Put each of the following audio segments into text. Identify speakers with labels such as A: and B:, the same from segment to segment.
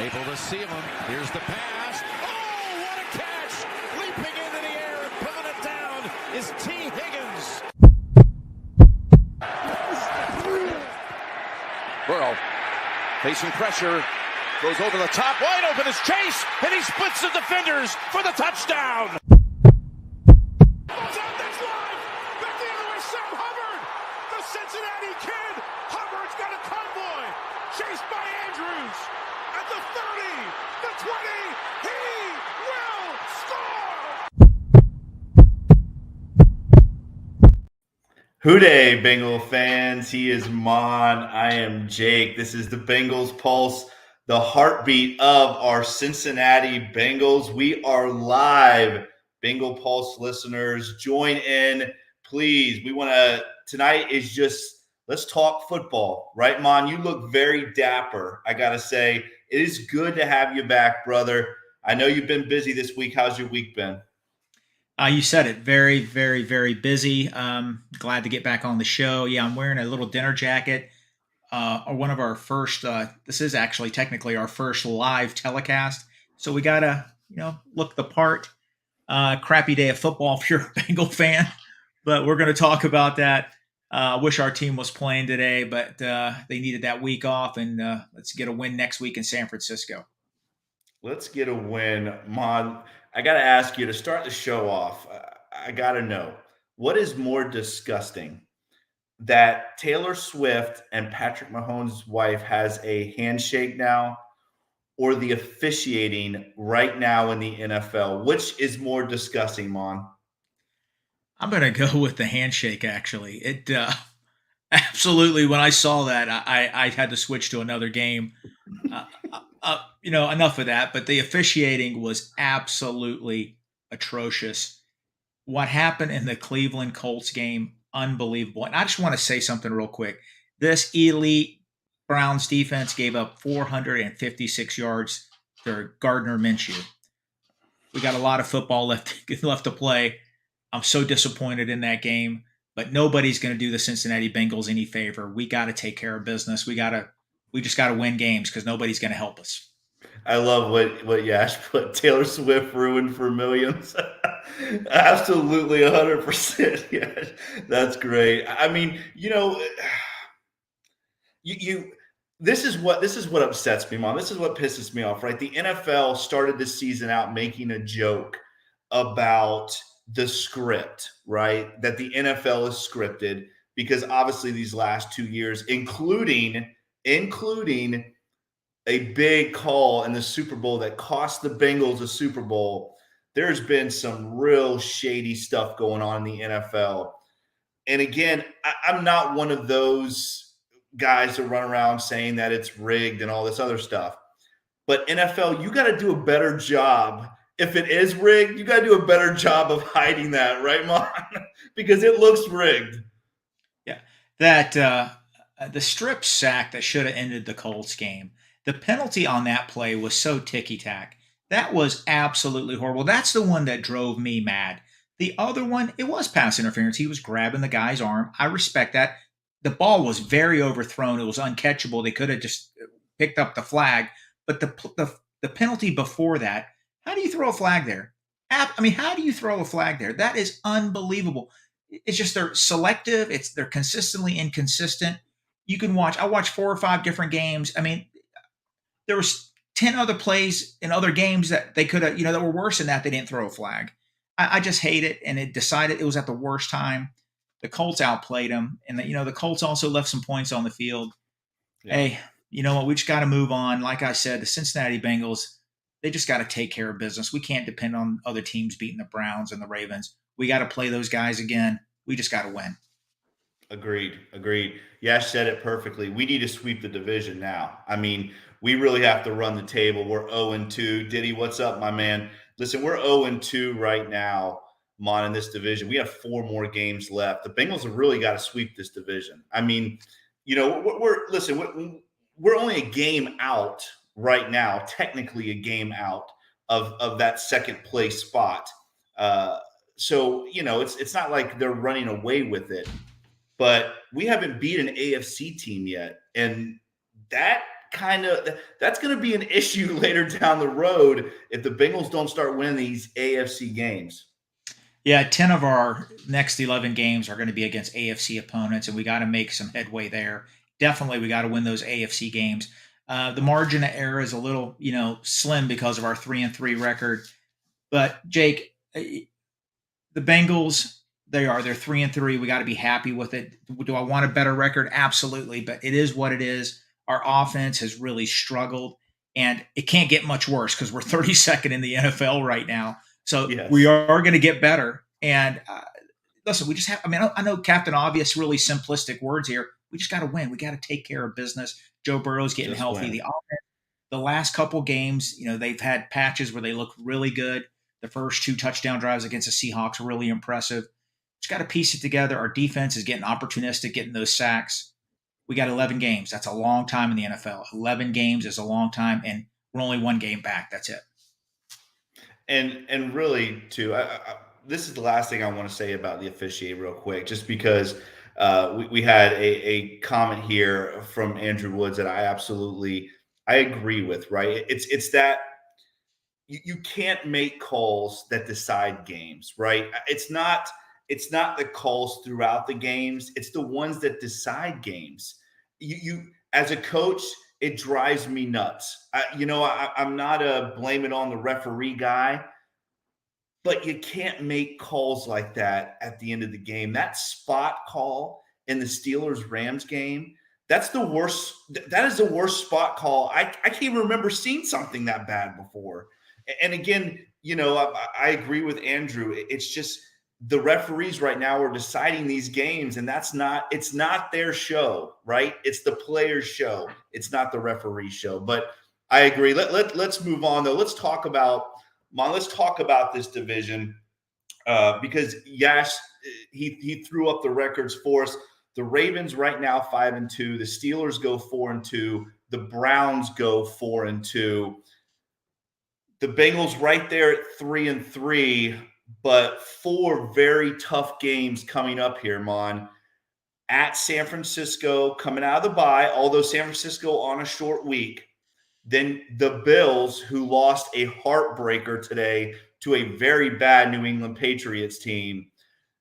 A: Able to seal him. Here's the pass. Oh, what a catch! Leaping into the air and pulling it down is T. Higgins. Burrow facing pressure. Goes over the top. Wide open is Chase. And he splits the defenders for the touchdown. Cincinnati Kid, Hubbard's got a convoy, chased by Andrews, at the 30, the 20, he will score!
B: Hooday, Bengal fans, he is Mon, I am Jake. This is the Bengals Pulse, the heartbeat of our Cincinnati Bengals. We are live, Bengal Pulse listeners, join in, please. Tonight is just, let's talk football, right, Mon? You look very dapper, I got to say. It is good to have you back, brother. I know you've been busy this week. How's your week been?
C: You said it. Very, very, very busy. Glad to get back on the show. Yeah, I'm wearing a little dinner jacket. One of our first, this is actually technically our first live telecast. So we got to, look the part. Crappy day of football if you're a Bengal fan. But we're going to talk about that. I wish our team was playing today, but they needed that week off, and let's get a win next week in San Francisco.
B: Let's get a win. Mon, I got to ask you to start the show off. I got to know, what is more disgusting, that Taylor Swift and Patrick Mahomes' wife has a handshake now, or the officiating right now in the NFL? Which is more disgusting, Mon?
C: I'm going to go with the handshake, actually. It absolutely, when I saw that, I had to switch to another game. Enough of that. But the officiating was absolutely atrocious. What happened in the Cleveland Colts game, unbelievable. And I just want to say something real quick. This elite Browns defense gave up 456 yards to Gardner Minshew. We got a lot of football left to play. I'm so disappointed in that game, but nobody's going to do the Cincinnati Bengals any favor. We got to take care of business. We just got to win games because nobody's going to help us.
B: I love what Yash put. Taylor Swift ruined for millions. Absolutely 100%. Yeah, that's great. I mean, this is what upsets me, Mom. This is what pisses me off, right? The NFL started this season out making a joke about the script, right? That the NFL is scripted because obviously these last 2 years, including a big call in the Super Bowl that cost the Bengals a Super Bowl, there's been some real shady stuff going on in the NFL. And again, I'm not one of those guys that run around saying that it's rigged and all this other stuff. But NFL, you got to do a better job. If it is rigged, you got to do a better job of hiding that, right, Mon? Because it looks rigged.
C: Yeah, that the strip sack that should have ended the Colts game. The penalty on that play was so ticky-tack. That was absolutely horrible. That's the one that drove me mad. The other one, it was pass interference. He was grabbing the guy's arm. I respect that. The ball was very overthrown. It was uncatchable. They could have just picked up the flag. But the penalty before that, how do you throw a flag there? How do you throw a flag there? That is unbelievable. It's just they're selective. They're consistently inconsistent. You can watch. I watched 4 or 5 different games. I mean, there was 10 other plays in other games that they could have, that were worse than that. They didn't throw a flag. I just hate it, and it was at the worst time. The Colts outplayed them, and the Colts also left some points on the field. Yeah. Hey, you know what? We just got to move on. Like I said, the Cincinnati Bengals, they just got to take care of business. We can't depend on other teams beating the Browns and the Ravens. We got to play those guys again. We just got to win.
B: Agreed. Yash said it perfectly. We need to sweep the division now. I mean, we really have to run the table. We're 0-2. Diddy, what's up, my man? Listen, we're 0-2 right now, Mon, in this division. We have 4 more games left. The Bengals have really got to sweep this division. I mean, we're only a game out right now, technically a game out of that second place spot. So, it's not like they're running away with it, but we haven't beat an AFC team yet. And that that's going to be an issue later down the road if the Bengals don't start winning these AFC games.
C: Yeah, 10 of our next 11 games are going to be against AFC opponents, and we got to make some headway there. Definitely, we got to win those AFC games. The margin of error is a little, slim because of our 3-3 record. But Jake, the Bengals, they're 3-3. We got to be happy with it. Do I want a better record? Absolutely, but it is what it is. Our offense has really struggled, and it can't get much worse because we're 32nd in the NFL right now. So we
B: Yes.
C: are going to get better. And listen, we just have. I mean, I know Captain Obvious, really simplistic words here. We just got to win. We got to take care of business. Joe Burrow's getting
B: Just
C: healthy.
B: win.
C: The last couple games, they've had patches where they look really good. The first 2 touchdown drives against the Seahawks were really impressive. Just got to piece it together. Our defense is getting opportunistic, getting those sacks. We got 11 games. That's a long time in the NFL. 11 games is a long time, and we're only 1 game back. That's it.
B: And really, too, this is the last thing I want to say about the officiating, real quick, just because we had a comment here from Andrew Woods that I agree with. Right? It's that you can't make calls that decide games. Right? It's not the calls throughout the games. It's the ones that decide games. You as a coach, it drives me nuts. I'm not a blame it on the referee guy, but you can't make calls like that at the end of the game. That spot call in the Steelers Rams game, that's the worst. That is the worst spot call. I can't even remember seeing something that bad before. And again, I agree with Andrew. It's just the referees right now are deciding these games, and it's not their show, right? It's the player's show. It's not the referee show. But I agree. Let's move on though. Let's talk about this division because Yash he threw up the records for us. The Ravens right now 5-2. The Steelers go 4-2. The Browns go 4-2. The Bengals right there at 3-3, but 4 very tough games coming up here, Mon. At San Francisco, coming out of the bye, although San Francisco on a short week. Then the Bills, who lost a heartbreaker today to a very bad New England Patriots team.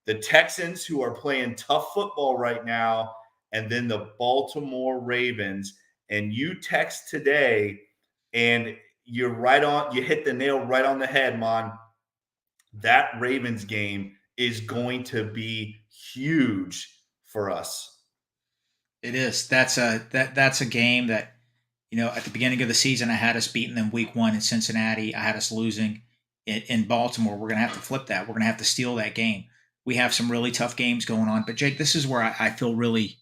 B: The Texans, who are playing tough football right now. And then the Baltimore Ravens. And you text today, and you hit the nail right on the head, Mon. That Ravens game is going to be huge for us.
C: It is. That's a game that at the beginning of the season, I had us beating them week 1 in Cincinnati. I had us losing in Baltimore. We're going to have to flip that. We're going to have to steal that game. We have some really tough games going on. But, Jake, this is where I feel really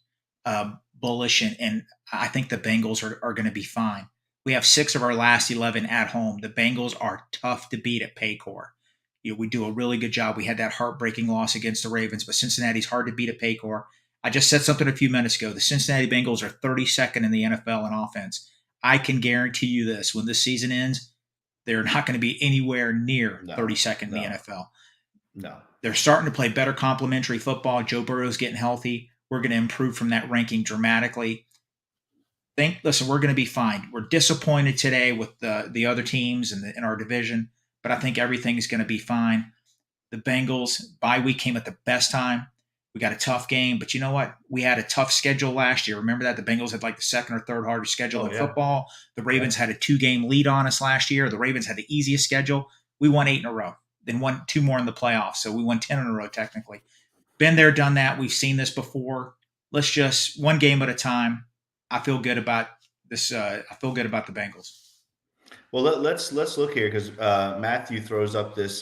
C: bullish, and I think the Bengals are going to be fine. We have 6 of our last 11 at home. The Bengals are tough to beat at Paycor. We do a really good job. We had that heartbreaking loss against the Ravens, but Cincinnati's hard to beat at Paycor. I just said something a few minutes ago. The Cincinnati Bengals are 32nd in the NFL in offense. I can guarantee you this: when this season ends, they're not going to be anywhere near 32nd in the NFL.
B: No.
C: They're starting to play better complementary football. Joe Burrow's getting healthy. We're going to improve from that ranking dramatically. Listen, we're going to be fine. We're disappointed today with the other teams in our division, but I think everything is going to be fine. The Bengals bye week came at the best time. We got a tough game, but you know what? We had a tough schedule last year. Remember that? The Bengals had like the 2nd or 3rd hardest schedule in football. The Ravens had a 2-game lead on us last year. The Ravens had the easiest schedule. We won 8 in a row, then won 2 more in the playoffs. So we won 10 in a row technically. Been there, done that. We've seen this before. Let's just 1 game at a time. I feel good about this. I feel good about the Bengals.
B: Well, let's look here because Matthew throws up this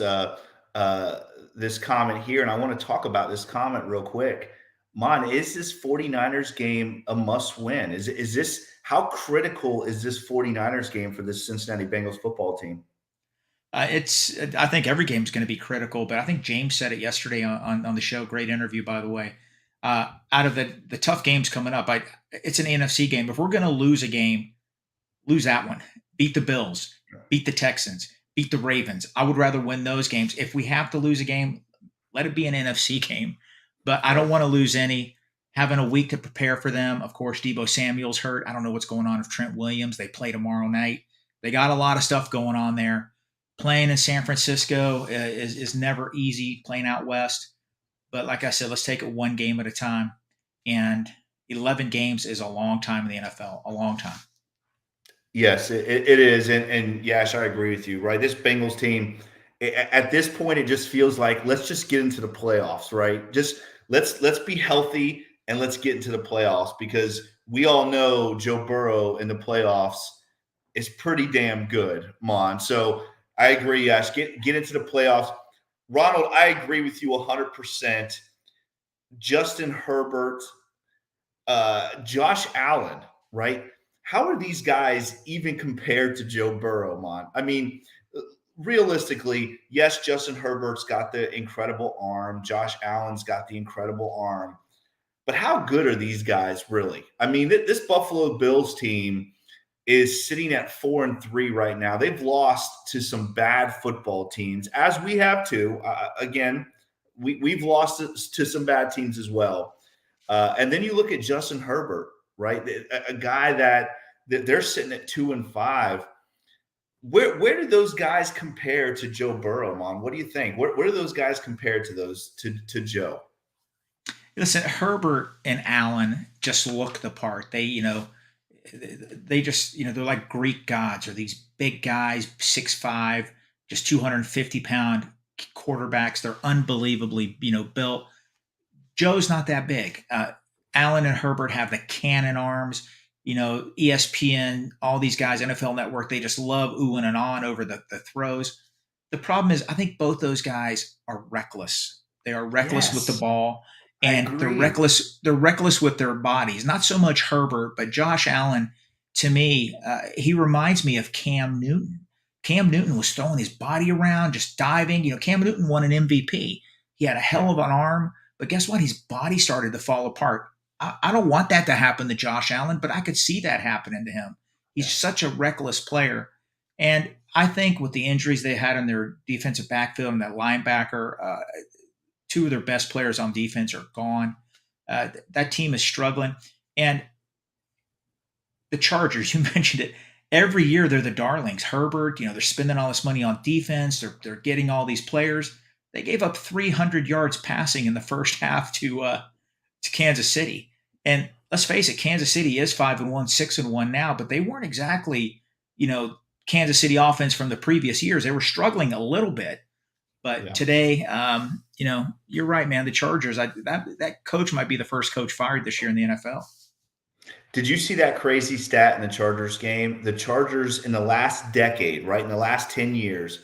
B: comment here, and I want to talk about this comment real quick. Mon, is this 49ers game a must win? Is this how critical is this 49ers game for this Cincinnati Bengals football team?
C: I think every game is going to be critical, but I think James said it yesterday on the show. Great interview, by the way. Out of the tough games coming up, it's an NFC game. If we're going to lose a game, lose that one. Beat the Bills, beat the Texans, beat the Ravens. I would rather win those games. If we have to lose a game, let it be an NFC game. But I don't want to lose any. having a week to prepare for them. Of course, Debo Samuel's hurt. I don't know what's going on with Trent Williams. They play tomorrow night. They got a lot of stuff going on there. Playing in San Francisco is never easy, playing out west. But like I said, let's take it one game at a time. And 11 games is a long time in the NFL, a long time.
B: Yes, it is, and Yash, I agree with you. Right, this Bengals team, at this point, it just feels like let's just get into the playoffs. Right, just let's be healthy and let's get into the playoffs because we all know Joe Burrow in the playoffs is pretty damn good, Mon. So I agree, Yash. Get into the playoffs. Ronald, I agree with you 100%. Justin Herbert, Josh Allen, right? How are these guys even compared to Joe Burrow, Mon? I mean, realistically, yes, Justin Herbert's got the incredible arm. Josh Allen's got the incredible arm. But how good are these guys really? I mean, this Buffalo Bills team is sitting at 4-3 right now. They've lost to some bad football teams, as we have too. Again, we've lost to some bad teams as well. And then you look at Justin Herbert, right? A guy that they're sitting at 2-5. Where do those guys compare to Joe Burrow, Mon? What do you think? Where do those guys compare to those to Joe?
C: Listen, Herbert and Allen just look the part. They just, they're like Greek gods, or these big guys, 6'5", just 250-pound quarterbacks. They're unbelievably, built. Joe's not that big. Allen and Herbert have the cannon arms. ESPN, all these guys, NFL Network, they just love oohing and on over the throws. The problem is, I think both those guys are reckless. They are reckless with the
B: Yes,
C: ball,
B: I
C: and they're
B: agree.
C: reckless. They're reckless with their bodies. Not so much Herbert, but Josh Allen. To me, he reminds me of Cam Newton. Cam Newton was throwing his body around, just diving. Cam Newton won an MVP. He had a hell
B: Yeah,
C: of an arm, but guess what? His body started to fall apart. I don't want that to happen to Josh Allen, but I could see that happening to him. He's
B: yeah.
C: such a reckless player. And I think with the injuries they had in their defensive backfield and that linebacker, two of their best players on defense are gone. That team is struggling. And the Chargers, you mentioned it. Every year they're the darlings. Herbert, they're spending all this money on defense. They're getting all these players. They gave up 300 yards passing in the first half to Kansas City. And let's face it, Kansas City is 5-1, 6-1 now, but they weren't exactly, Kansas City offense from the previous years. They were struggling a little bit. But
B: Yeah.
C: today, you're right, man. The Chargers, that coach might be the first coach fired this year in the NFL.
B: Did you see that crazy stat in the Chargers game? The Chargers in the last decade, right, in the last 10 years,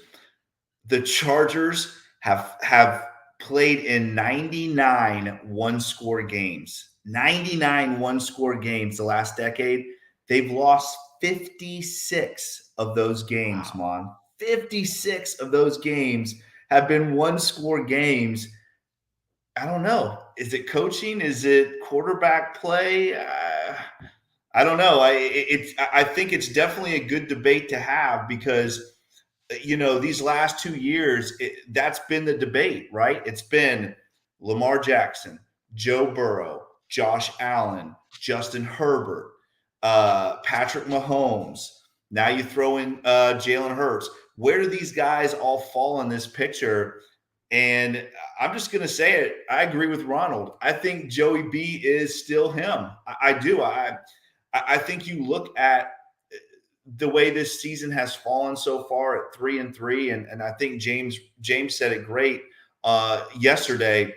B: the Chargers have played in 99 one-score games. 99 one-score games the last decade. They've lost 56 of those games,
C: Wow.
B: Mon. 56 of those games have been one-score games. I don't know. Is it coaching? Is it quarterback play? I don't know. I think it's definitely a good debate to have because these last 2 years that's been the debate, right? It's been Lamar Jackson, Joe Burrow, Josh Allen, Justin Herbert, Patrick Mahomes. Now you throw in Jalen Hurts. Where do these guys all fall in this picture? And I'm just going to say it. I agree with Ronald. I think Joey B is still him. I do. I think you look at the way this season has fallen so far at 3-3, and I think James said it great yesterday.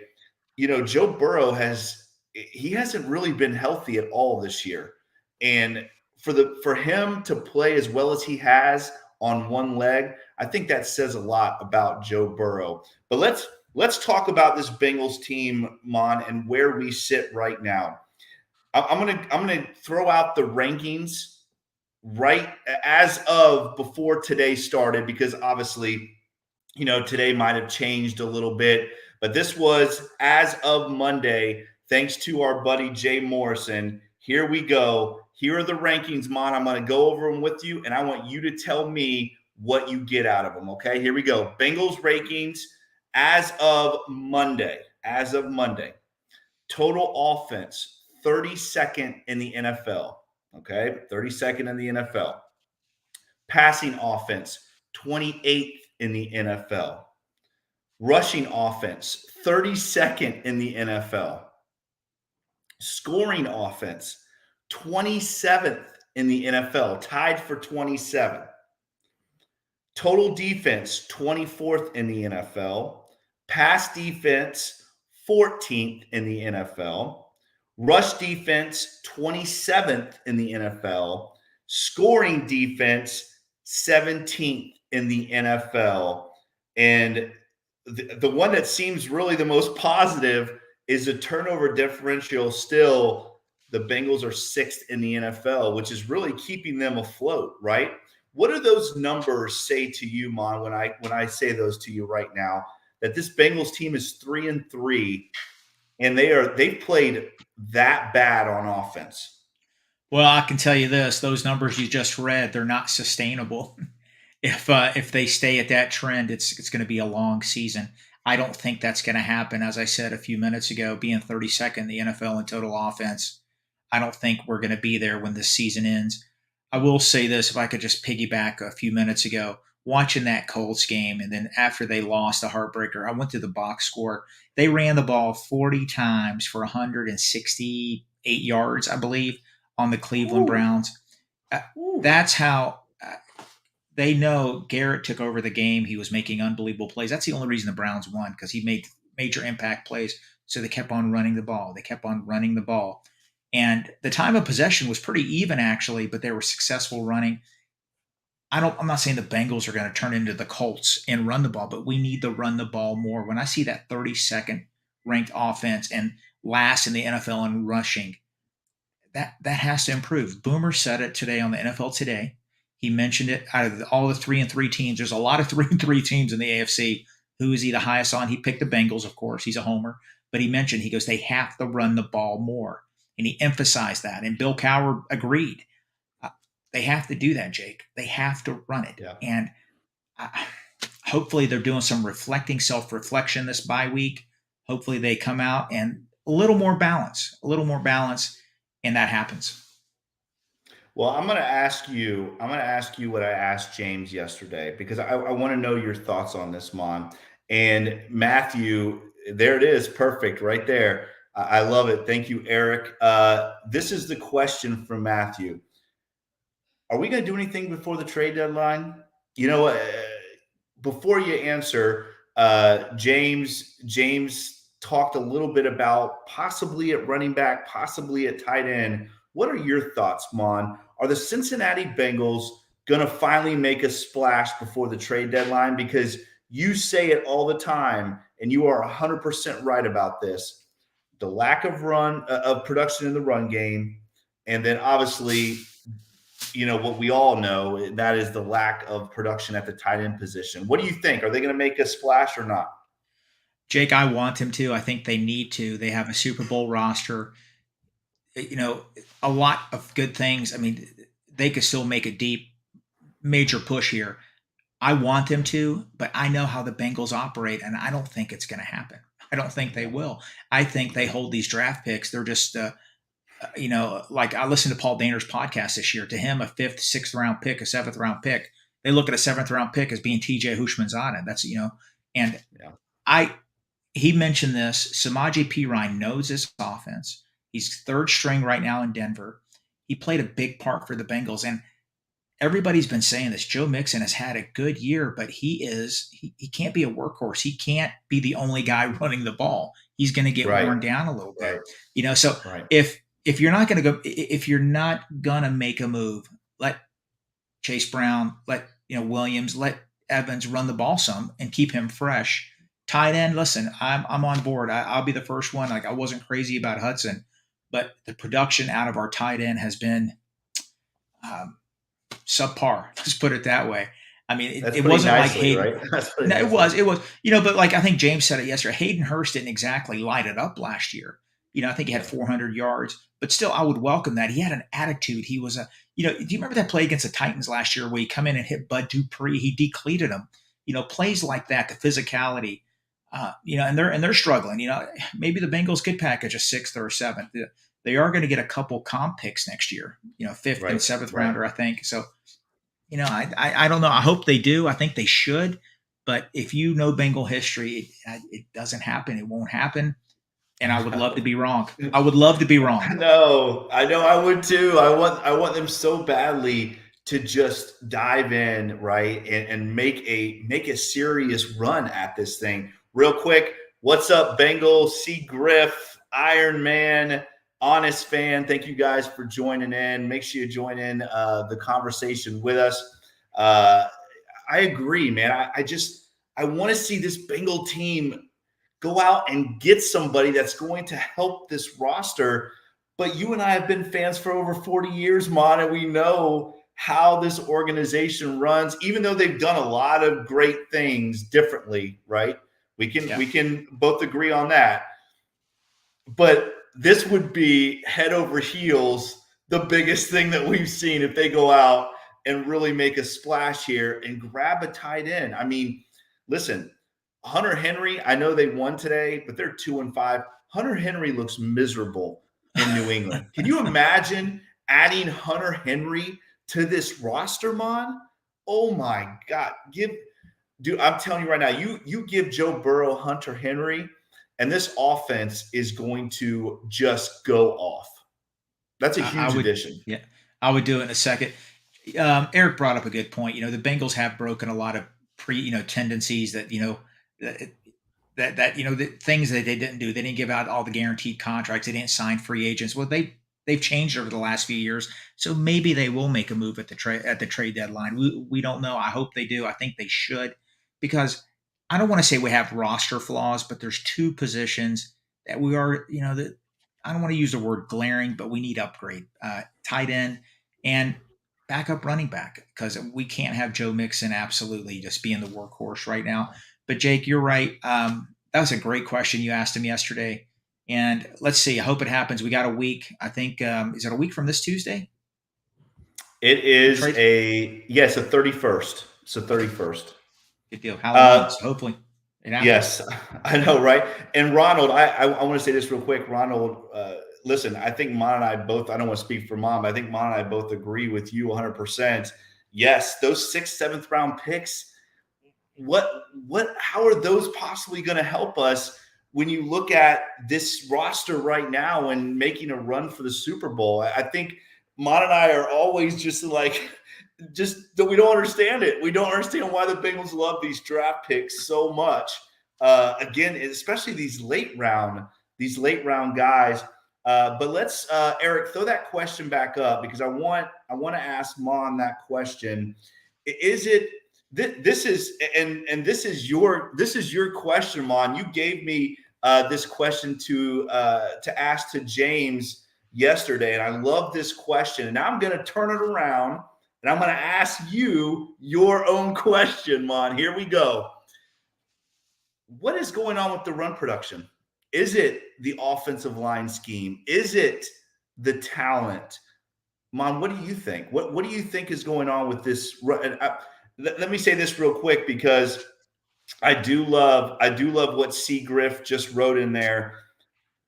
B: Joe Burrow hasn't really been healthy at all this year, and for him to play as well as he has on one leg, I think that says a lot about Joe Burrow. But let's talk about this Bengals team, Mon, and where we sit right now. I'm gonna throw out the rankings right as of before today started because obviously, today might have changed a little bit, but this was as of Monday. Thanks to our buddy Jay Morrison. Here we go. Here are the rankings, Mon. I'm going to go over them with you, and I want you to tell me what you get out of them. Okay, here we go. Bengals rankings as of Monday. As of Monday. Total offense, 32nd in the NFL. Okay, 32nd in the NFL. Passing offense, 28th in the NFL. Rushing offense, 32nd in the NFL. Scoring offense, 27th in the NFL, tied for 27. Total defense, 24th in the NFL. Pass defense, 14th in the NFL. Rush defense, 27th in the NFL. Scoring defense, 17th in the NFL. And the one that seems really the most positive is the turnover differential. Still, the Bengals are sixth in the NFL, which is really keeping them afloat, right? What do those numbers say to you, Mon, when I say those to you right now? That this Bengals team is 3-3, and they've played that bad on offense.
C: Well, I can tell you this: those numbers you just read, they're not sustainable. If they stay at that trend, it's going to be a long season. I don't think that's going to happen. As I said a few minutes ago, being 32nd in the NFL in total offense, I don't think we're going to be there when this season ends. I will say this: if I could just piggyback a few minutes ago, watching that Colts game, and then after they lost the heartbreaker, I went to the box score. They ran the ball 40 times for 168 yards, I believe, on the Cleveland
B: Ooh.
C: Browns. That's how they know Garrett took over the game. He was making unbelievable plays. That's the only reason the Browns won, because he made major impact plays. So they kept on running the ball. They kept on running the ball. And the time of possession was pretty even, actually, but they were successful running. I'm not saying the Bengals are going to turn into the Colts and run the ball, but we need to run the ball more. When I see that 32nd ranked offense and last in the NFL in rushing, that has to improve. Boomer said it today on the NFL Today. He mentioned it. Out of all the 3-3 teams, there's a lot of 3-3 teams in the AFC. Who is he the highest on? He picked the Bengals, of course. He's a homer. But he goes, they have to run the ball more. And he emphasized that. And Bill Cowher agreed. They have to do that, Jake. They have to run it.
B: Yeah.
C: And hopefully they're doing some self-reflection this bye week. Hopefully they come out and a little more balance, and that happens.
B: Well, I'm going to ask you what I asked James yesterday, because I want to know your thoughts on this, Mon. And Matthew, there it is. Perfect right there. I love it. Thank you, Eric. This is the question from Matthew. Are we going to do anything before the trade deadline? You know, before you answer, James talked a little bit about possibly at running back, possibly at tight end. What are your thoughts, Mon? Are the Cincinnati Bengals going to finally make a splash before the trade deadline? Because you say it all the time, and you are 100% right about this. The lack of production in the run game, and then obviously, you know, what we all know, that is the lack of production at the tight end position. What do you think? Are they going to make a splash or not?
C: Jake, I want them to. I think they need to. They have a Super Bowl roster. You know, a lot of good things. I mean, they could still make a deep, major push here. I want them to, but I know how the Bengals operate, and I don't think it's going to happen. I don't think they will. I think they hold these draft picks. They're just, like I listened to Paul Dehner's podcast this year. To him, a 5th, 6th round pick, a 7th round pick, they look at a 7th round pick as being TJ Houshmandzadeh. That's, and yeah. He mentioned this. Samaje Perine knows this offense. He's 3rd string right now in Denver. He played a big part for the Bengals, and everybody's been saying this. Joe Mixon has had a good year, but he can't be a workhorse. He can't be the only guy running the ball. He's going to get worn down a little bit. Right. So if you're not going to if you're not going to make a move, let Chase Brown, let Williams, let Evans run the ball some and keep him fresh. Tight end, listen, I'm on board. I'll be the first one. Like, I wasn't crazy about Hudson, but the production out of our tight end has been subpar. Let's put it that way. I mean, it wasn't like Hayden. Right? No, it was. But like I think James said it yesterday, Hayden Hurst didn't exactly light it up last year. I think he had 400 yards, but still, I would welcome that. He had an attitude. He was do you remember that play against the Titans last year where he come in and hit Bud Dupree? He decleated him. Plays like that, the physicality. and they're struggling. Maybe the Bengals could package a sixth or a seventh. They are going to get a couple comp picks next year. Fifth and
B: Right.
C: seventh
B: Right.
C: rounder, I think. So, I don't know. I hope they do. I think they should. But if you know Bengal history, it doesn't happen. It won't happen. And I would love to be wrong. I would love to be wrong.
B: I know I would too. I want them so badly to just dive in, right? And make a serious run at this thing. Real quick, what's up, Bengals? C. Griff, Iron Man, Honest Fan. Thank you guys for joining in. Make sure you join in the conversation with us. I agree, man. I want to see this Bengal team go out and get somebody that's going to help this roster. But you and I have been fans for over 40 years, Mon, and we know how this organization runs, even though they've done a lot of great things differently, right? We can both agree on that. But this would be head over heels the biggest thing that we've seen if they go out and really make a splash here and grab a tight end. I mean, listen, Hunter Henry, I know they won today, but they're 2-5. Hunter Henry looks miserable in New England. Can you imagine adding Hunter Henry to this roster, Mon? Oh my God. I'm telling you right now, you give Joe Burrow Hunter Henry, and this offense is going to just go off. That's a huge addition.
C: Yeah, I would do it in a second. Eric brought up a good point. The Bengals have broken a lot of tendencies that the things that they didn't do. They didn't give out all the guaranteed contracts. They didn't sign free agents. Well, they've changed over the last few years, so maybe they will make a move at the trade deadline. We don't know. I hope they do. I think they should, because I don't want to say we have roster flaws, but there's two positions that we are, that I don't want to use the word glaring, but we need upgrade. Tight end and backup running back, because we can't have Joe Mixon absolutely just being the workhorse right now. But Jake, you're right. That was a great question you asked him yesterday. And let's see. I hope it happens. We got a week. I think, is it a week from this Tuesday?
B: It is a 31st. So 31st.
C: Good deal. Halloween. So hopefully it happens.
B: Yes, I know, right? And Ronald, I want to say this real quick. Ronald, listen, I think Mon and I both, I don't want to speak for Mom, but I think Mon and I both agree with you 100%. Yes, those 6th, 7th round picks, how are those possibly going to help us when you look at this roster right now and making a run for the Super Bowl? I think Mon and I are always just we don't understand it. We don't understand why the Bengals love these draft picks so much. Again, especially these late round guys. But let's, Eric, throw that question back up, because I want to ask Mon that question. Is it this is your question, Mon? You gave me this question to ask to James yesterday, and I love this question. And now I'm going to turn it around, and I'm going to ask you your own question, Mon. Here we go. What is going on with the run production? Is it the offensive line scheme? Is it the talent? Mon, what do you think? What do you think is going on with this run? Let me say this real quick, because I do love what C. Griff just wrote in there.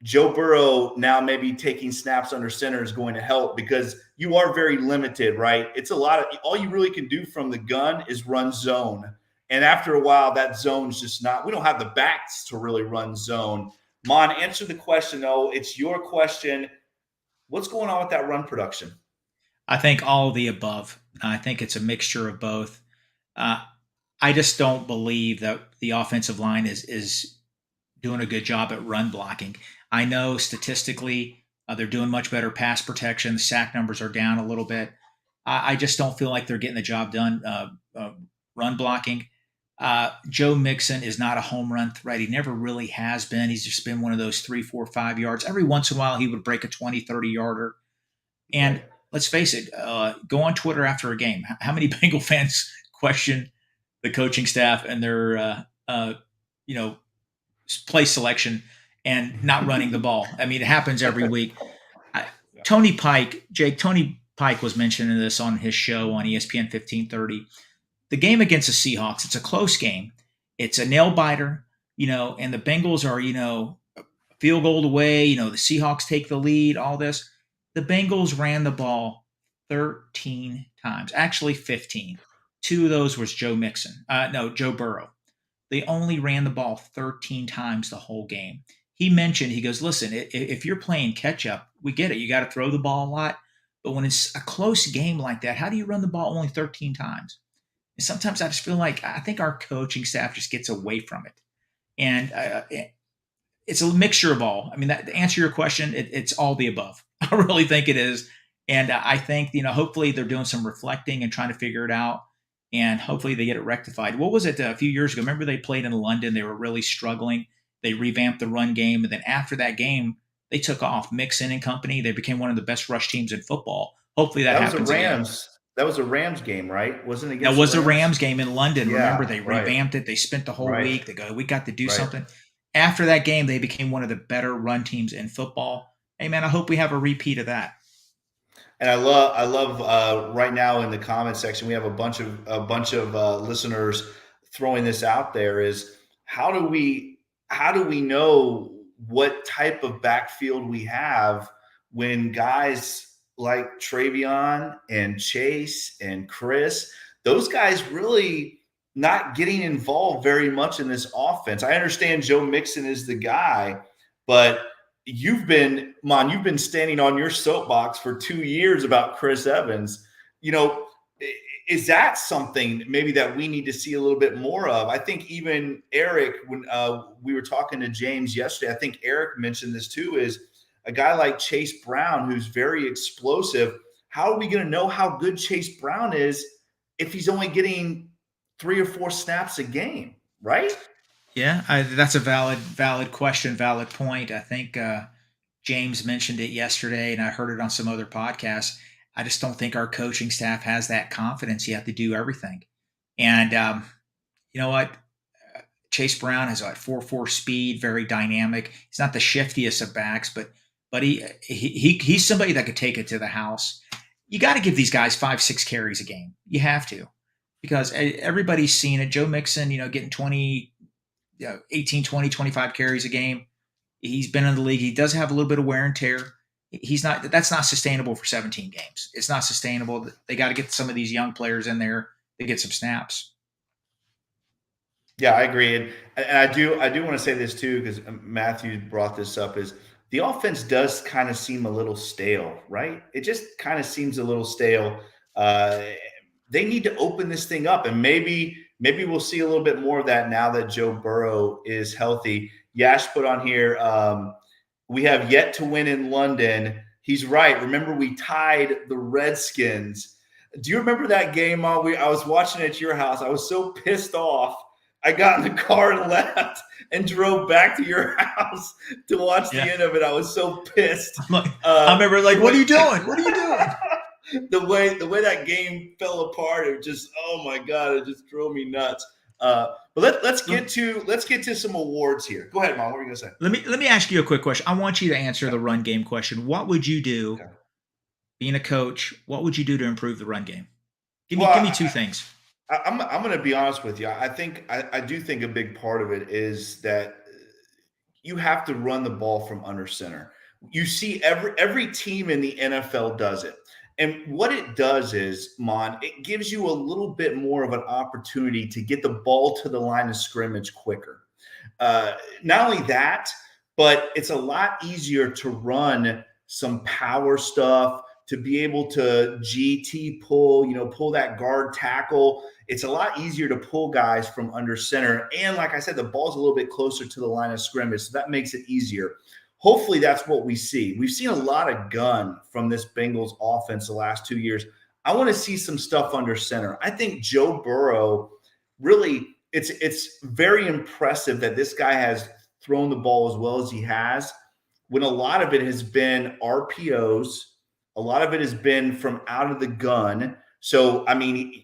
B: Joe Burrow now maybe taking snaps under center is going to help, because you are very limited, right? It's all you really can do from the gun is run zone. And after a while, that zone's just we don't have the backs to really run zone. Mon, answer the question, though. It's your question. What's going on with that run production?
C: I think all of the above. I think it's a mixture of both. I just don't believe that the offensive line is doing a good job at run blocking. I know statistically they're doing much better pass protection. The sack numbers are down a little bit. I just don't feel like they're getting the job done run blocking. Joe Mixon is not a home run threat. He never really has been. He's just been one of those 3, 4, 5 yards. Every once in a while, he would break a 20, 30-yarder. And let's face it, go on Twitter after a game. How many Bengal fans question the coaching staff and their, play selection and not running the ball? I mean, it happens every week. Tony Pike was mentioning this on his show on ESPN 1530. The game against the Seahawks, it's a close game. It's a nail biter. and the Bengals are, a field goal away, the Seahawks take the lead, all this. The Bengals ran the ball 13 times, actually 15. Two of those was Joe Mixon. No, Joe Burrow. They only ran the ball 13 times the whole game. He mentioned, he goes, listen, if you're playing catch up, we get it. You got to throw the ball a lot. But when it's a close game like that, how do you run the ball only 13 times? And sometimes I just feel like I think our coaching staff just gets away from it. And it's a mixture of all. I mean, to answer your question, it's all the above. I really think it is. And I think, hopefully they're doing some reflecting and trying to figure it out. And hopefully they get it rectified. What was it a few years ago? Remember they played in London? They were really struggling. They revamped the run game. And then after that game, they took off. Mixon and company. They became one of the best rush teams in football. Hopefully that
B: That was a
C: happens again.
B: Rams. That was a Rams game, right? Wasn't it
C: That
B: against the
C: was a
B: Rams?
C: Rams game in London. Remember,
B: Yeah,
C: they
B: right,
C: revamped it. They spent the whole
B: right,
C: week. They go, we got to do
B: right.
C: something. After that game, they became one of the better run teams in football. Hey, man, I hope we have a repeat of that.
B: And I love right now in the comment section we have a bunch of listeners throwing this out there is how do we know what type of backfield we have when guys like Travion and Chase and Chris, those guys really not getting involved very much in this offense. I understand Joe Mixon is the guy, but you've been standing on your soapbox for 2 years about Chris Evans. You know, is that something maybe that we need to see a little bit more of? I think even Eric, when we were talking to James yesterday, I think Eric mentioned this too, is a guy like Chase Brown, who's very explosive. How are we going to know how good Chase Brown is if he's only getting 3 or 4 snaps a game, right?
C: Yeah, that's a valid question, valid point. I think James mentioned it yesterday, and I heard it on some other podcasts. I just don't think our coaching staff has that confidence yet to do everything. And you know what? Chase Brown has like 4.4 speed, very dynamic. He's not the shiftiest of backs, but he's somebody that could take it to the house. You got to give these guys 5-6 carries a game. You have to, because everybody's seen it. Joe Mixon, getting 20, 18, 20, 25 carries a game. He's been in the league. He does have a little bit of wear and tear. That's not sustainable for 17 games. It's not sustainable. They got to get some of these young players in there to get some snaps.
B: Yeah, I agree, and I do want to say this too because Matthew brought this up. Is the offense does kind of seem a little stale, right? It just kind of seems a little stale. Uh, they need to open this thing up, and maybe we'll see a little bit more of that now that Joe Burrow is healthy. Yash put on here. We have yet to win in London. He's right. Remember, we tied the Redskins. Do you remember that game, Mom? I was watching at your house. I was so pissed off. I got in the car and left and drove back to your house to watch the end of it. I was so pissed.
C: I remember, like, what are you doing? What are you doing?
B: the way that game fell apart, it just, oh my God, it just drove me nuts. But let's get to some awards here. Go ahead, Mom. What were you gonna say?
C: Let me ask you a quick question. I want you to answer the run game question. What would you do, being a coach? What would you do to improve the run game? Give me two things.
B: I'm going to be honest with you. I do think a big part of it is that you have to run the ball from under center. You see every team in the NFL does it. And what it does is, Mon, it gives you a little bit more of an opportunity to get the ball to the line of scrimmage quicker. Not only that, but it's a lot easier to run some power stuff, to be able to GT pull, pull that guard tackle. It's a lot easier to pull guys from under center. And like I said, the ball's a little bit closer to the line of scrimmage, so that makes it easier. Hopefully that's what we see. We've seen a lot of gun from this Bengals offense the last 2 years. I want to see some stuff under center. I think Joe Burrow really, it's very impressive that this guy has thrown the ball as well as he has, when a lot of it has been RPOs. A lot of it has been from out of the gun. So, I mean,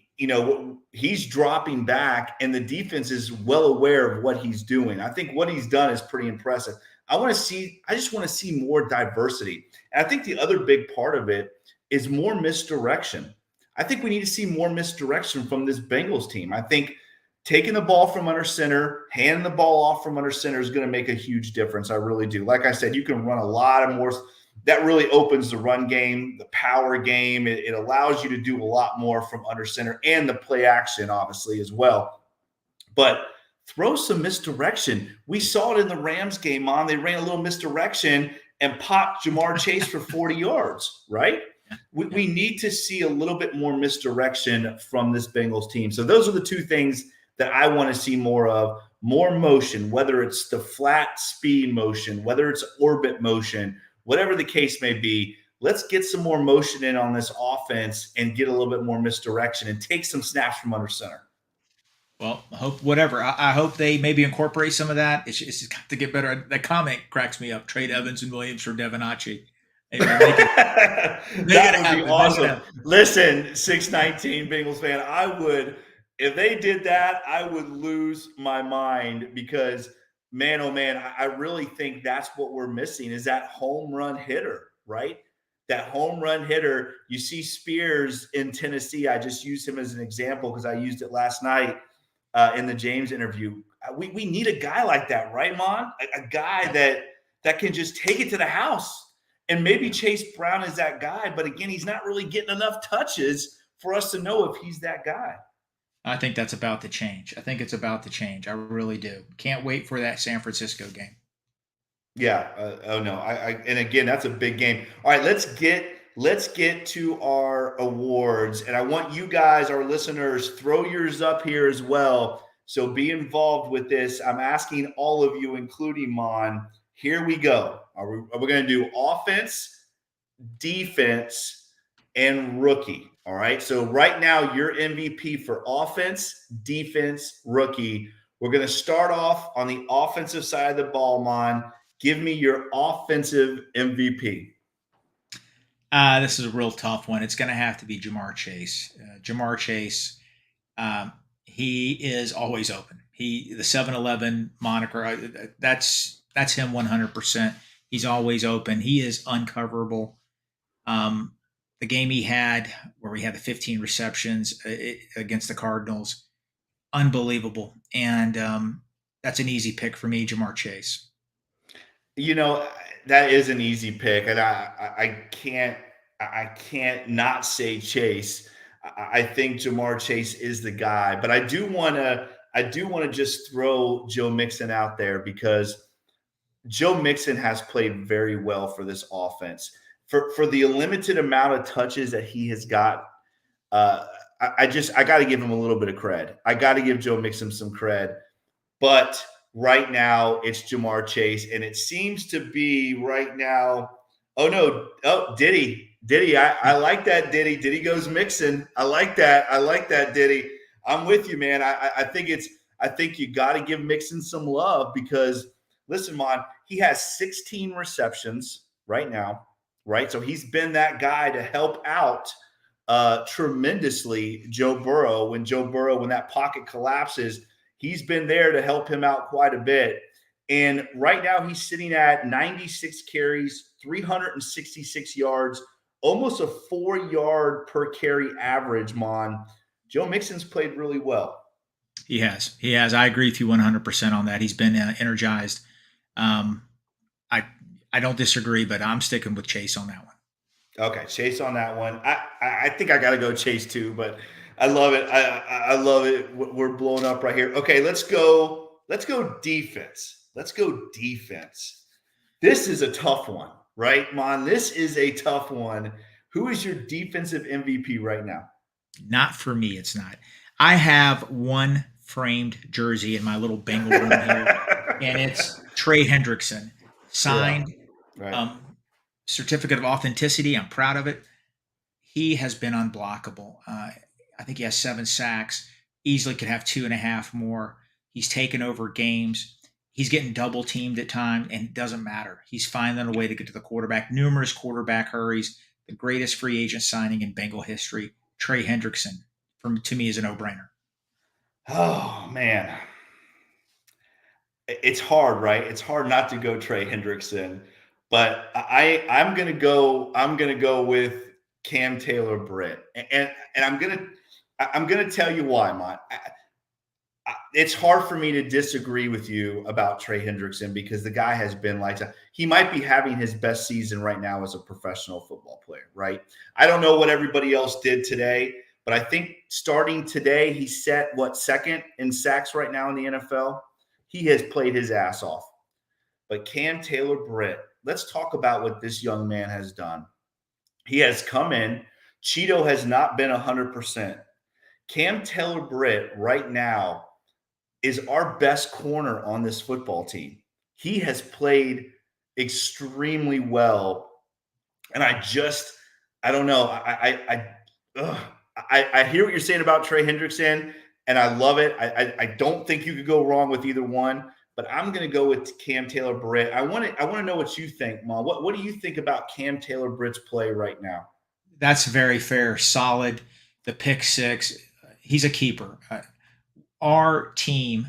B: he's dropping back and the defense is well aware of what he's doing. I think what he's done is pretty impressive. I just want to see more diversity. And I think the other big part of it is more misdirection. I think we need to see more misdirection from this Bengals team. I think taking the ball from under center, handing the ball off from under center is going to make a huge difference. I really do. Like I said, you can run a lot of more. That really opens the run game, the power game. It allows you to do a lot more from under center and the play action, obviously, as well. But throw some misdirection. We saw it in the Rams game, on. They ran a little misdirection and popped Jamar Chase for 40 yards, right? We need to see a little bit more misdirection from this Bengals team. So those are the two things that I want to see more of. More motion, whether it's the flat speed motion, whether it's orbit motion, whatever the case may be. Let's get some more motion in on this offense and get a little bit more misdirection and take some snaps from under center.
C: Well, I hope whatever. I hope they maybe incorporate some of that. It's got to get better. That comment cracks me up. Trade Evans and Williams for Devinacci.
B: That would be awesome. Listen, 619 Bengals fan, I would, if they did that, I would lose my mind because, man, oh man, I really think that's what we're missing is that home run hitter, right? That home run hitter. You see Spears in Tennessee. I just used him as an example because I used it last night in the James interview. We need a guy like that, right, Mon? A guy that can just take it to the house. And maybe Chase Brown is that guy, but again, he's not really getting enough touches for us to know if he's that guy.
C: I think that's about to change. I think it's about to change. I really do. Can't wait for that San Francisco game.
B: Yeah. Oh no. And again, that's a big game. All right, let's get to our awards, and I want you guys, our listeners, throw yours up here as well. So be involved with this. I'm asking all of you, including Mon. Here we go. We're going to do offense, defense, and rookie. All right. So right now, your MVP for offense, defense, rookie. We're going to start off on the offensive side of the ball, Mon. Give me your offensive MVP.
C: This is a real tough one. It's going to have to be Jamar Chase. Jamar Chase, he is always open. The 7-Eleven moniker, that's him 100%. He's always open. He is uncoverable. The game he had where we had the 15 receptions against the Cardinals, unbelievable. And that's an easy pick for me, Jamar Chase.
B: You know, that is an easy pick, and I can't not say Chase. I think Jamar Chase is the guy, but I do want to just throw Joe Mixon out there because Joe Mixon has played very well for this offense. For the limited amount of touches that he has got, I got to give him a little bit of cred. I got to give Joe Mixon some cred, but right now it's Jamar Chase, and it seems to be right now. Oh no! Oh, Diddy. I like that, Diddy. Diddy goes Mixon. I like that, Diddy. I'm with you, man. I think you got to give Mixon some love because listen, Mon, he has 16 receptions right now, right? So he's been that guy to help out tremendously Joe Burrow. When that pocket collapses, he's been there to help him out quite a bit. And right now he's sitting at 96 carries, 366 yards, almost a 4-yard per carry average, Mon. Joe Mixon's played really well.
C: He has. I agree with you 100% on that. He's been energized. I don't disagree, but I'm sticking with Chase on that one.
B: Okay, Chase on that one. I think I got to go Chase too, but I love it. I love it. We're blowing up right here. Okay, let's go defense. This is a tough one, right, Mon? This is a tough one. Who is your defensive MVP right now?
C: Not for me, it's not. I have one framed jersey in my little Bengal room here, and it's Trey Hendrickson, signed, certificate of authenticity. I'm proud of it. He has been unblockable. I think he has 7 sacks. Easily could have 2.5 more. He's taken over games. He's getting double teamed at times, and it doesn't matter. He's finding a way to get to the quarterback. Numerous quarterback hurries. The greatest free agent signing in Bengal history. Trey Hendrickson, to me, is a no-brainer.
B: Oh man, it's hard, right? It's hard not to go Trey Hendrickson, but I'm gonna go with Cam Taylor Britt, and I'm gonna tell you why, Mont. it's hard for me to disagree with you about Trey Hendrickson because the guy has been like he might be having his best season right now as a professional football player, right? I don't know what everybody else did today, but I think starting today, he set second in sacks right now in the NFL. He has played his ass off. But Cam Taylor-Britt, let's talk about what this young man has done. He has come in. Cheeto has not been 100%. Cam Taylor-Britt right now is our best corner on this football team. He has played extremely well. And I don't know. I hear what you're saying about Trey Hendrickson, and I love it. I don't think you could go wrong with either one. But I'm going to go with Cam Taylor-Britt. I want to know what you think, Mom. What do you think about Cam Taylor-Britt's play right now?
C: That's very fair. Solid. The pick six. He's a keeper. Our team,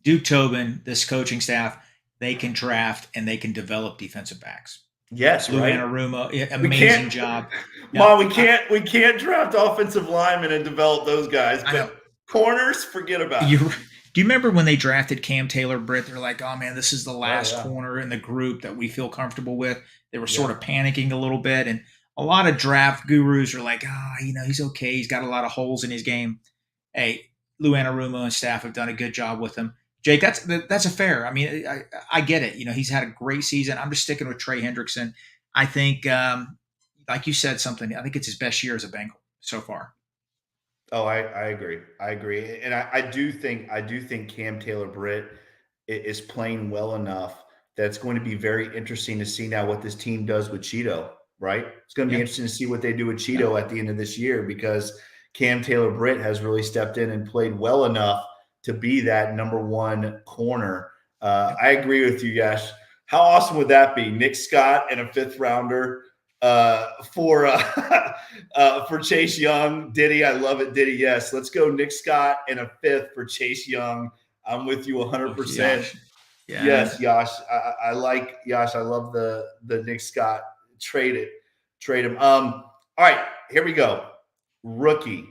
C: Duke Tobin, this coaching staff, they can draft and they can develop defensive backs.
B: Yes,
C: Lou
B: right.
C: Anarumo, amazing job.
B: Mom, we can't draft offensive linemen and develop those guys, but corners, forget about it.
C: Do you remember when they drafted Cam Taylor-Britt? They're like, oh man, this is the last corner in the group that we feel comfortable with. They were sort of panicking a little bit. And a lot of draft gurus are like, he's okay. He's got a lot of holes in his game. Hey, Lou Anarumo and staff have done a good job with him. Jake, that's a fair. I mean, I get it. He's had a great season. I'm just sticking with Trey Hendrickson. I think, like you said something, I think it's his best year as a Bengal so far.
B: Oh, I agree. I agree. And I do think Cam Taylor-Britt is playing well enough that it's going to be very interesting to see now what this team does with Cheeto, right? It's going to be interesting to see what they do with Cheeto at the end of this year because Cam Taylor-Britt has really stepped in and played well enough to be that number one corner. I agree with you, Yash. How awesome would that be? Nick Scott and a fifth rounder for Chase Young. Diddy, I love it. Diddy, yes. Let's go Nick Scott and a fifth for Chase Young. I'm with you 100%. Yeah. Yes, Yash. I like Yash. I love the Nick Scott. Trade him. All right, here we go. Rookie,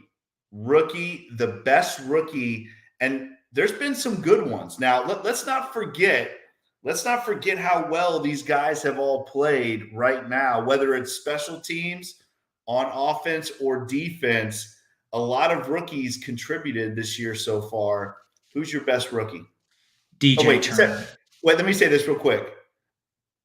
B: the best rookie, and there's been some good ones. Now, let's not forget how well these guys have all played right now, whether it's special teams, on offense, or defense. A lot of rookies contributed this year so far. Who's your best rookie?
C: DJ Turner.
B: Let me say this real quick.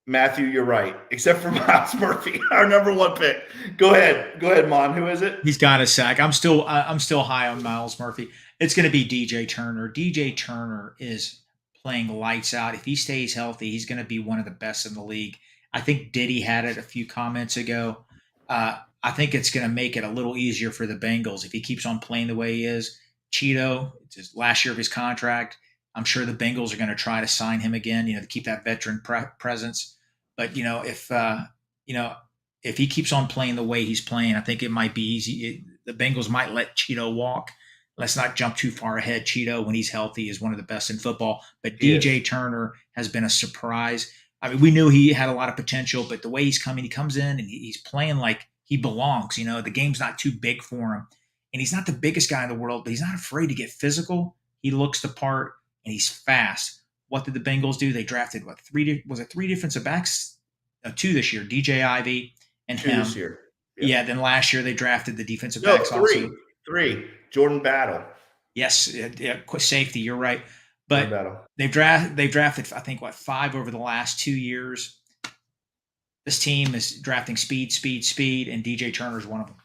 B: Matthew, you're right, except for Miles Murphy, our number one pick. Go ahead, Mon. Who is it?
C: He's got a sack. I'm still high on Miles Murphy. It's going to be DJ Turner. DJ Turner is playing lights out. If he stays healthy, he's going to be one of the best in the league. I think Diddy had it a few comments ago. I think it's going to make it a little easier for the Bengals if he keeps on playing the way he is. Cheeto, it's his last year of his contract. I'm sure the Bengals are going to try to sign him again, to keep that veteran presence. But if he keeps on playing the way he's playing, I think it might be easy. The Bengals might let Cheeto walk. Let's not jump too far ahead. Cheeto, when he's healthy, is one of the best in football. But DJ Turner has been a surprise. I mean, we knew he had a lot of potential, but the way he comes in and he's playing like he belongs. The game's not too big for him. And he's not the biggest guy in the world, but he's not afraid to get physical. He looks the part, and he's fast. What did the Bengals do? They drafted, three defensive backs? 2 this year, DJ Ivey and him.
B: This year.
C: Yeah, then last year they drafted the defensive backs also.
B: Three. Jordan Battle.
C: Yes, safety, you're right. But they've drafted, I think, 5 over the last 2 years. This team is drafting speed, and DJ Turner is one of them.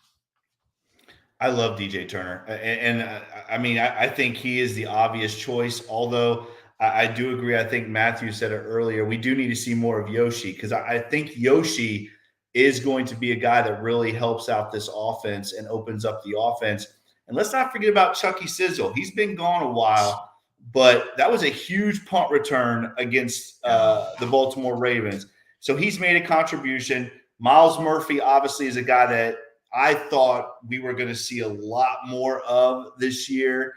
B: I love DJ Turner. And I think he is the obvious choice, although I do agree. I think Matthew said it earlier. We do need to see more of Yoshi because I think Yoshi is going to be a guy that really helps out this offense and opens up the offense. And let's not forget about Chucky Sizzle. He's been gone a while, but that was a huge punt return against the Baltimore Ravens. So he's made a contribution. Miles Murphy obviously is a guy that I thought we were going to see a lot more of this year.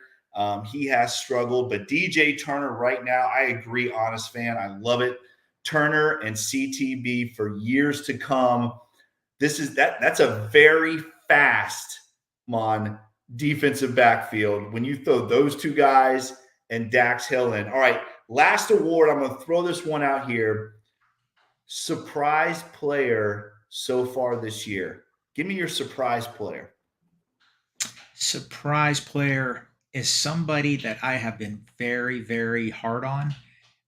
B: He has struggled, but DJ Turner right now, I agree, honest fan. I love it. Turner and CTB for years to come. That's a very fast, defensive backfield when you throw those two guys and Dax Hill in. All right, last award. I'm going to throw this one out here. Surprise player so far this year. Give me your surprise player.
C: Surprise player is somebody that I have been very, very hard on.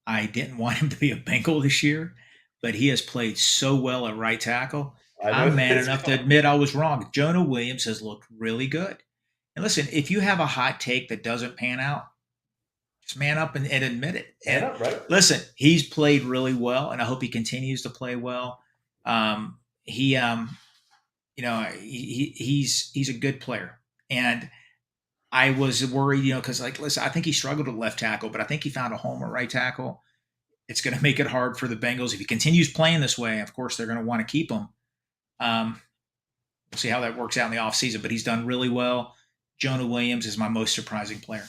C: I didn't want him to be a Bengal this year, but he has played so well at right tackle.
B: I know
C: I'm man
B: this.
C: enough to admit I was wrong. Jonah Williams has looked really good. And listen, if you have a hot take that doesn't pan out, just man up and admit it.
B: Man
C: And
B: up, right?
C: listen, he's played really well, and I hope he continues to play well. He, he's a good player, and I was worried, because listen, I think he struggled at left tackle, but I think he found a home at right tackle. It's going to make it hard for the Bengals if he continues playing this way. Of course, they're going to want to keep him. We'll see how that works out in the offseason, but he's done really well. Jonah Williams is my most surprising player.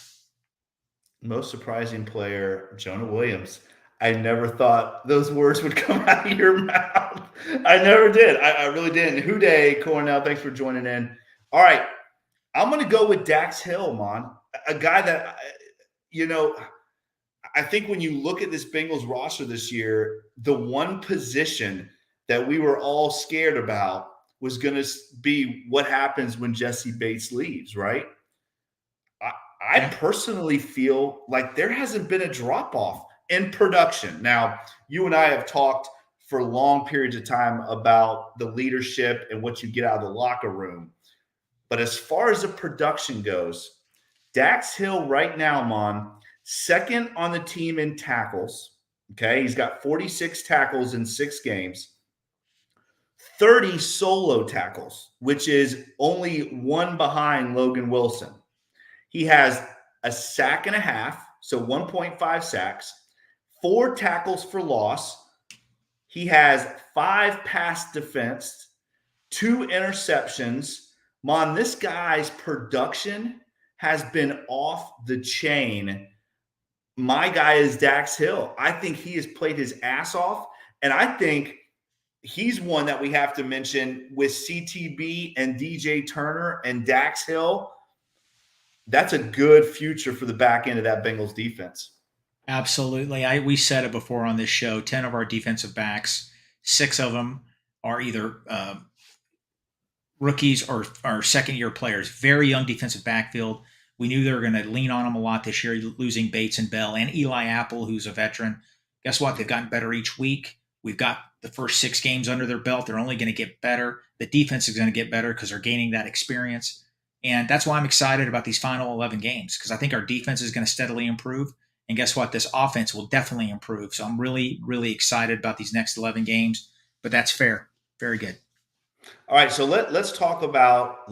B: Most surprising player, Jonah Williams. I never thought those words would come out of your mouth. I never did. I really didn't. Houday, Cornell, thanks for joining in. All right. I'm going to go with Dax Hill, man. A guy that, I think when you look at this Bengals roster this year, the one position that we were all scared about was going to be what happens when Jesse Bates leaves, right? I personally feel like there hasn't been a drop-off in production. Now, you and I have talked for long periods of time about the leadership and what you get out of the locker room. But as far as the production goes, Dax Hill right now, Mon, second on the team in tackles. Okay, he's got 46 tackles in 6 games, 30 solo tackles, which is only one behind Logan Wilson. He has a sack and a half, so 1.5 sacks, 4 tackles for loss. He has 5 pass defense, 2 interceptions. Mon, this guy's production has been off the chain. My guy is Dax Hill. I think he has played his ass off, and I think he's one that we have to mention with CTB and DJ Turner and Dax Hill. That's a good future for the back end of that Bengals defense.
C: Absolutely. We said it before on this show, 10 of our defensive backs, 6 of them are either rookies or second-year players. Very young defensive backfield. We knew they were going to lean on them a lot this year, losing Bates and Bell and Eli Apple, who's a veteran. Guess what? They've gotten better each week. We've got the first 6 games under their belt. They're only going to get better. The defense is going to get better because they're gaining that experience. And that's why I'm excited about these final 11 games, because I think our defense is going to steadily improve. And guess what? This offense will definitely improve. So I'm really, really excited about these next 11 games. But that's fair. Very good.
B: All right, so let's talk about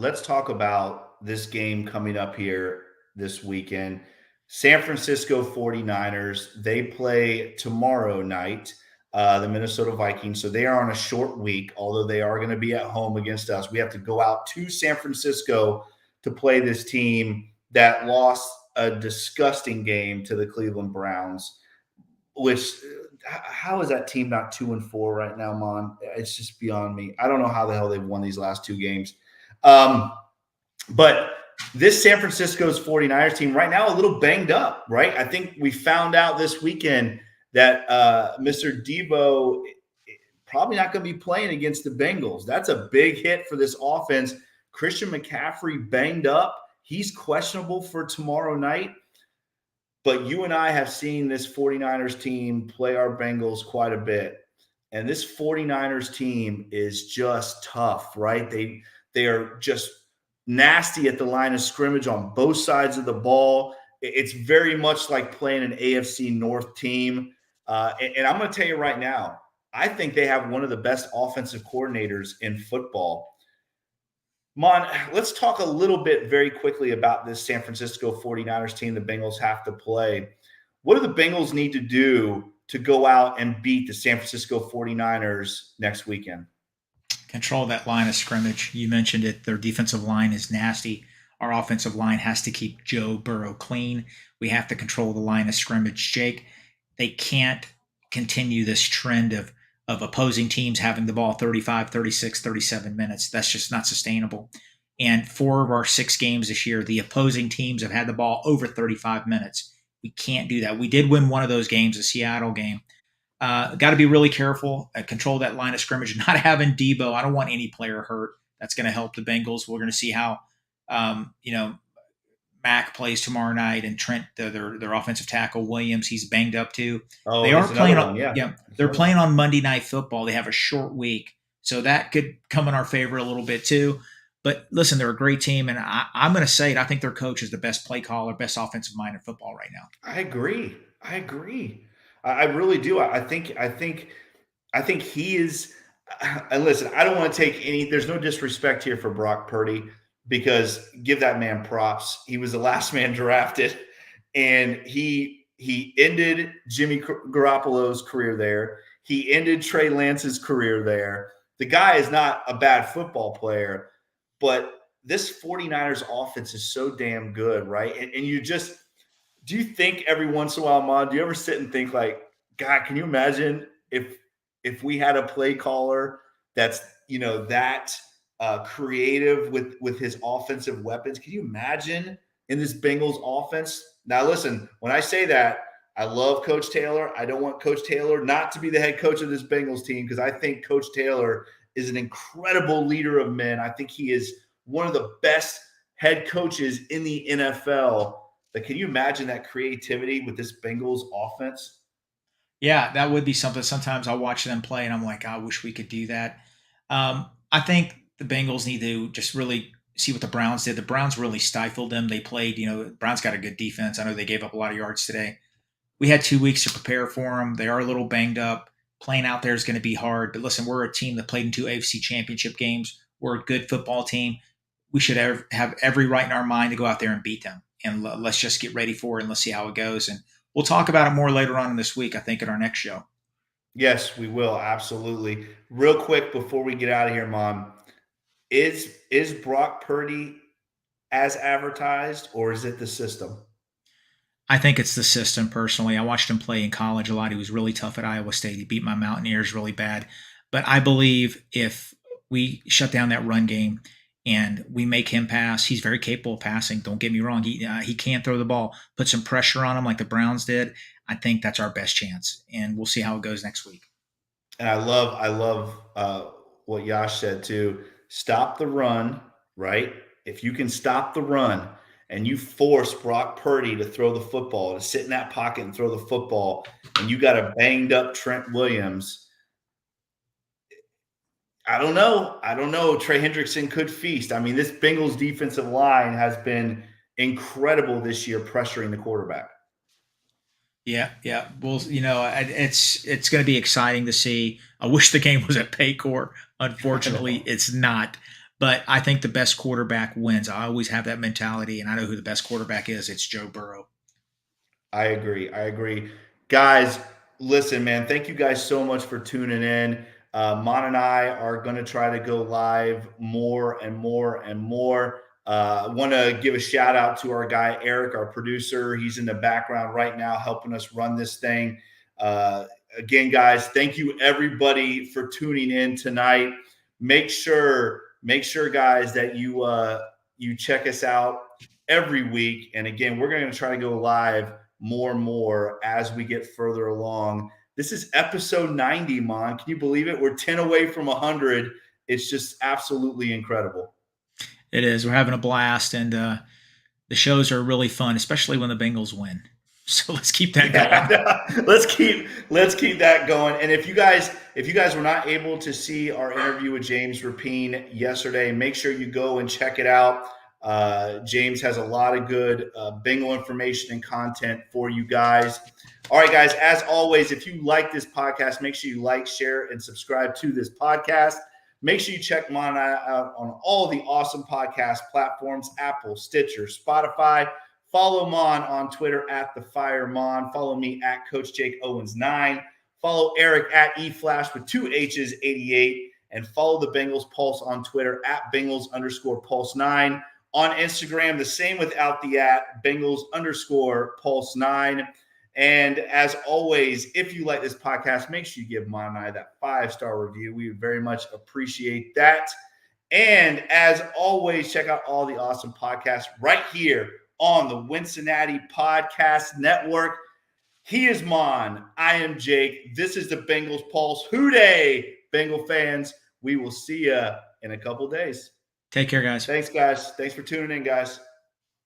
B: this game coming up here this weekend. San Francisco 49ers, they play tomorrow night, the Minnesota Vikings. So they are on a short week, although they are going to be at home against us. We have to go out to San Francisco to play this team that lost a disgusting game to the Cleveland Browns, which how is that team not 2-4 right now, Mon? It's just beyond me. I don't know how the hell they've won these last 2 games. But this San Francisco's 49ers team right now a little banged up, right? I think we found out this weekend that Mr. Debo probably not going to be playing against the Bengals. That's a big hit for this offense. Christian McCaffrey banged up. He's questionable for tomorrow night. But you and I have seen this 49ers team play our Bengals quite a bit. And this 49ers team is just tough, right? They are just nasty at the line of scrimmage on both sides of the ball. It's very much like playing an AFC North team. And I'm going to tell you right now, I think they have one of the best offensive coordinators in football. Mon, let's talk a little bit very quickly about this San Francisco 49ers team the Bengals have to play. What do the Bengals need to do to go out and beat the San Francisco 49ers next weekend?
C: Control that line of scrimmage. You mentioned it. Their defensive line is nasty. Our offensive line has to keep Joe Burrow clean. We have to control the line of scrimmage, Jake. They can't continue this trend of opposing teams having the ball 35, 36, 37 minutes. That's just not sustainable. And 4 of our 6 games this year, the opposing teams have had the ball over 35 minutes. We can't do that. We did win one of those games, the Seattle game. Got to be really careful, control that line of scrimmage, not having Debo. I don't want any player hurt. That's going to help the Bengals. We're going to see how, Mack plays tomorrow night, and Trent, their offensive tackle Williams, he's banged up too.
B: Oh,
C: They
B: he's
C: are
B: another
C: playing
B: one.
C: on,
B: Yeah.
C: they're playing on Monday Night Football. They have a short week, so that could come in our favor a little bit too. But listen, they're a great team, and I'm going to say it. I think their coach is the best play caller, best offensive mind in football right now.
B: I agree. I really do. I think he is. And listen, I don't want to take any. There's no disrespect here for Brock Purdy, because give that man props. He was the last man drafted, and he ended Jimmy Garoppolo's career there. He ended Trey Lance's career there. The guy is not a bad football player, but this 49ers offense is so damn good, right? And you just, do you think every once in a while, Mon, do you ever sit and think like, God, can you imagine if we had a play caller that's that creative with his offensive weapons? Can you imagine in this Bengals offense? Now, listen, when I say that, I love Coach Taylor. I don't want Coach Taylor not to be the head coach of this Bengals team, because I think Coach Taylor is an incredible leader of men. I think he is one of the best head coaches in the NFL. But can you imagine that creativity with this Bengals offense?
C: Yeah, that would be something. Sometimes I watch them play and I'm like, I wish we could do that. I think the Bengals need to just really see what the Browns did. The Browns really stifled them. They played, Browns got a good defense. I know they gave up a lot of yards today. We had 2 weeks to prepare for them. They are a little banged up. Playing out there is going to be hard. But listen, we're a team that played in 2 AFC championship games. We're a good football team. We should have every right in our mind to go out there and beat them. And let's just get ready for it, and let's see how it goes. And we'll talk about it more later on in this week, I think, in our next show.
B: Yes, we will. Absolutely. Real quick before we get out of here, Mom, is Brock Purdy as advertised, or is it the system?
C: I think it's the system personally. I watched him play in college a lot. He was really tough at Iowa State. He beat my Mountaineers really bad. But I believe if we shut down that run game and we make him pass, he's very capable of passing. Don't get me wrong. He can throw the ball. Put some pressure on him like the Browns did. I think that's our best chance. And we'll see how it goes next week.
B: And I love what Yash said too. Stop the run, right? If you can stop the run and you force Brock Purdy to throw the football, to sit in that pocket and throw the football, and you got a banged up Trent Williams, I don't know. Trey Hendrickson could feast. I mean, this Bengals defensive line has been incredible this year, pressuring the quarterback.
C: Yeah, yeah. Well, it's going to be exciting to see. I wish the game was at Paycor. Unfortunately, it's not. But I think the best quarterback wins. I always have that mentality, and I know who the best quarterback is. It's Joe Burrow.
B: I agree. Guys, listen, man, thank you guys so much for tuning in. Mon and I are going to try to go live more and more and more. I want to give a shout out to our guy, Eric, our producer. He's in the background right now helping us run this thing. Again, guys, thank you everybody for tuning in tonight. Make sure, guys, that you check us out every week. And again, we're going to try to go live more and more as we get further along. This is episode 90, Mon. Can you believe it? We're 10 away from 100. It's just absolutely incredible.
C: It is. We're having a blast, and the shows are really fun, especially when the Bengals win. So let's keep that going.
B: let's keep that going. And if you guys were not able to see our interview with James Rapine yesterday, make sure you go and check it out. James has a lot of good Bengal information and content for you guys. All right, guys, as always, if you like this podcast, make sure you like, share, and subscribe to this podcast. Make sure you check Mon and I out on all the awesome podcast platforms, Apple, Stitcher, Spotify. Follow Mon on Twitter at @TheFireMon. Follow me at Coach Jake Owens 9. Follow Eric at eFlash with 2 H's 88. And follow the Bengals Pulse on Twitter at Bengals_Pulse9. On Instagram, the same without the @ Bengals_Pulse9. And as always, if you like this podcast, make sure you give Mon and I that 5-star review. We would very much appreciate that. And as always, check out all the awesome podcasts right here on the Cincinnati Podcast Network. He is Mon. I am Jake. This is the Bengals Pulse. Hooday, Bengal fans. We will see you in a couple days.
C: Take care, guys.
B: Thanks, guys. Thanks for tuning in, guys.